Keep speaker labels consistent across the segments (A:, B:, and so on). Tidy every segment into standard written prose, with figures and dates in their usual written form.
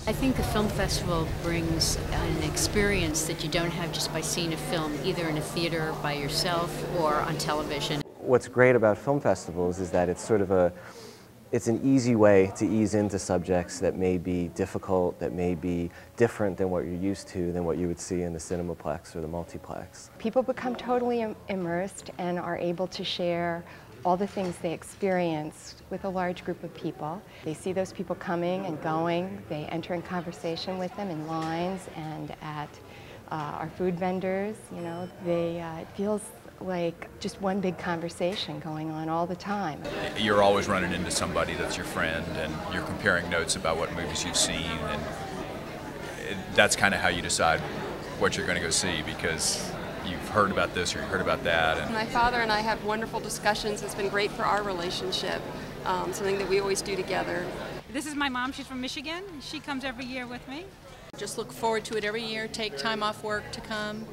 A: I think the film festival brings an experience that you don't have just by seeing a film, either in a theater by yourself or on television.
B: What's great about film festivals is that it's sort of it's an easy way to ease into subjects that may be difficult, that may be different than what you're used to, than what you would see in the Cinemaplex or the multiplex.
C: People become totally immersed and are able to share all the things they experienced with a large group of people. They see those people coming and going. They enter in conversation with them in lines and at our food vendors. You know, it feels like just one big conversation going on all the time.
D: You're always running into somebody that's your friend, and you're comparing notes about what movies you've seen, and that's kind of how you decide what you're going to go see, because you've heard about this or you've heard about that. And
E: my father and I have wonderful discussions. It's been great for our relationship, something that we always do together.
F: This is my mom. She's from Michigan. She comes every year with me.
G: Just look forward to it every year, take time off work to come.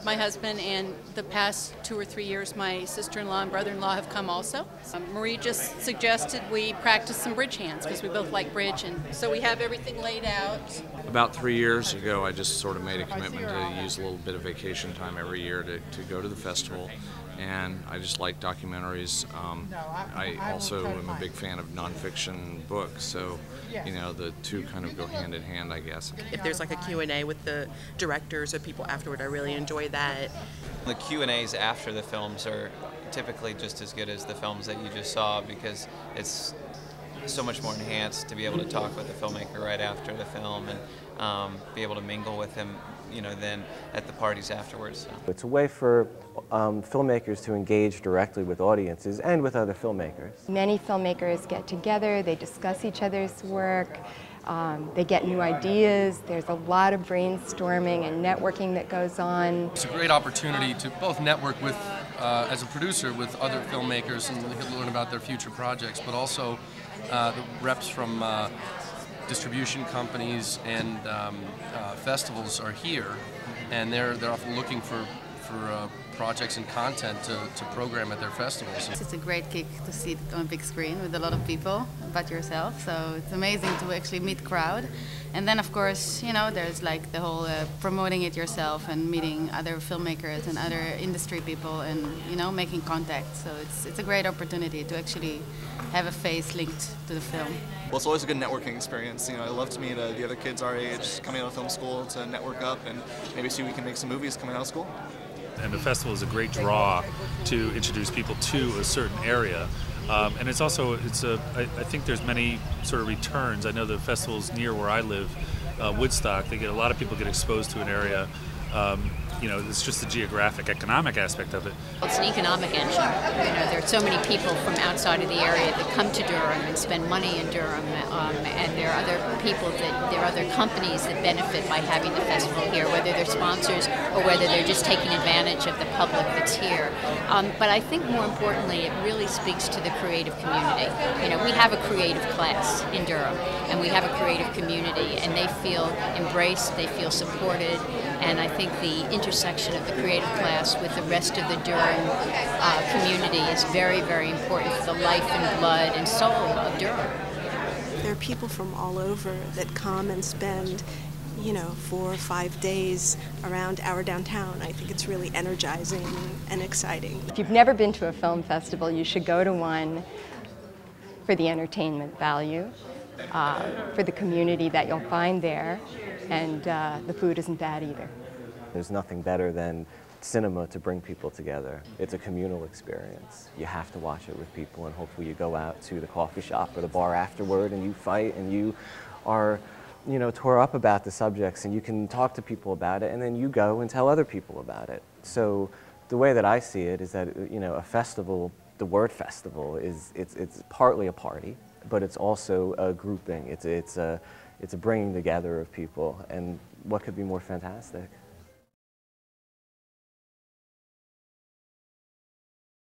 G: My husband, and the past 2 or 3 years my sister-in-law and brother-in-law have come also. Marie just suggested we practice some bridge hands because we both like bridge, and so we have everything laid out.
H: About 3 years ago I just sort of made a commitment to use a little bit of vacation time every year to go to the festival, and I just like documentaries. I also am a big fan of nonfiction books, so you know, the two kind of go hand in hand, I guess.
I: If there's like a Q&A with the directors or people afterward, I really enjoy that.
J: The Q&As after the films are typically just as good as the films that you just saw, because it's so much more enhanced to be able to talk with the filmmaker right after the film and be able to mingle with him, you know, then at the parties afterwards. So.
B: It's a way for filmmakers to engage directly with audiences and with other filmmakers.
C: Many filmmakers get together, they discuss each other's work, they get new ideas. There's a lot of brainstorming and networking that goes on.
K: It's a great opportunity to both network with, as a producer, with other filmmakers and learn about their future projects, but also the reps from distribution companies and festivals are here, and they're often looking for projects and content to program at their festivals.
L: It's a great kick to see it on a big screen with a lot of people but yourself, so it's amazing to actually meet crowd. And then of course, you know, there's like the whole promoting it yourself and meeting other filmmakers and other industry people and, you know, making contact. So it's a great opportunity to actually have a face linked to the film.
M: Well, it's always a good networking experience. You know, I love to meet the other kids our age coming out of film school to network up and maybe see if we can make some movies coming out of school.
N: And the festival is a great draw to introduce people to a certain area. And it's also, I think there's many sort of returns. I know the festivals near where I live, Woodstock, a lot of people get exposed to an area. You know, it's just the geographic, economic aspect of it.
A: It's an economic engine. You know, there are so many people from outside of the area that come to Durham and spend money in Durham, and there are other people there are other companies that benefit by having the festival here, whether they're sponsors or whether they're just taking advantage of the public that's here. But I think more importantly, it really speaks to the creative community. You know, we have a creative class in Durham, and we have a creative community, and they feel embraced, they feel supported, and I think the intersection of the creative class with the rest of the Durham community is very, very important for the life and blood and soul of Durham.
O: There are people from all over that come and spend, you know, 4 or 5 days around our downtown. I think it's really energizing and exciting.
C: If you've never been to a film festival, you should go to one for the entertainment value, for the community that you'll find there, and the food isn't bad either.
B: There's nothing better than cinema to bring people together. It's a communal experience. You have to watch it with people, and hopefully you go out to the coffee shop or the bar afterward and you fight and you are, you know, tore up about the subjects, and you can talk to people about it, and then you go and tell other people about it. So the way that I see it is that, you know, a festival, the word festival, it's partly a party, but it's also a grouping. It's a bringing together of people, and what could be more fantastic?